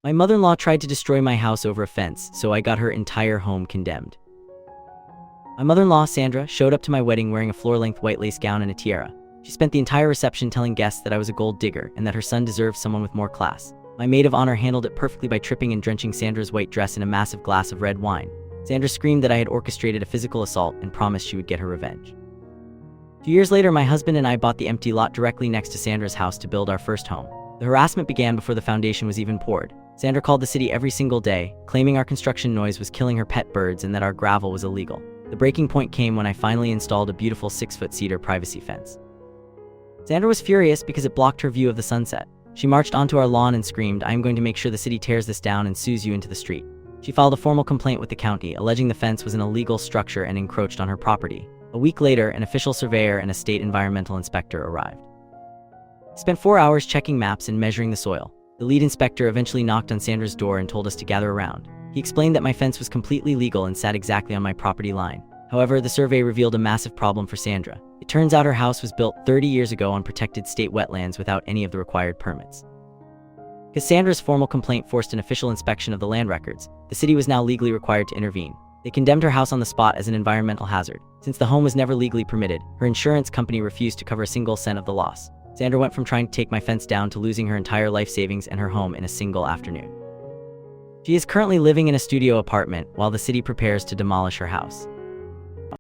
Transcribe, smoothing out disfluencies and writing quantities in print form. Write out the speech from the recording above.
My mother-in-law tried to destroy my house over a fence, so I got her entire home condemned. My mother-in-law, Sandra, showed up to my wedding wearing a floor-length white lace gown and a tiara. She spent the entire reception telling guests that I was a gold digger and that her son deserved someone with more class. My maid of honor handled it perfectly by tripping and drenching Sandra's white dress in a massive glass of red wine. Sandra screamed that I had orchestrated a physical assault and promised she would get her revenge. 2 years later, my husband and I bought the empty lot directly next to Sandra's house to build our first home. The harassment began before the foundation was even poured. Sandra called the city every single day, claiming our construction noise was killing her pet birds and that our gravel was illegal. The breaking point came when I finally installed a beautiful 6-foot cedar privacy fence. Sandra was furious because it blocked her view of the sunset. She marched onto our lawn and screamed, "I am going to make sure the city tears this down and sues you into the street." She filed a formal complaint with the county, alleging the fence was an illegal structure and encroached on her property. A week later, an official surveyor and a state environmental inspector arrived. He spent 4 hours checking maps and measuring the soil. The lead inspector eventually knocked on Sandra's door and told us to gather around. He explained that my fence was completely legal and sat exactly on my property line. However, the survey revealed a massive problem for Sandra. It turns out her house was built 30 years ago on protected state wetlands without any of the required permits. Because Sandra's formal complaint forced an official inspection of the land records, the city was now legally required to intervene. They condemned her house on the spot as an environmental hazard. Since the home was never legally permitted, her insurance company refused to cover a single cent of the loss. Sandra went from trying to take my fence down to losing her entire life savings and her home in a single afternoon. She is currently living in a studio apartment while the city prepares to demolish her house.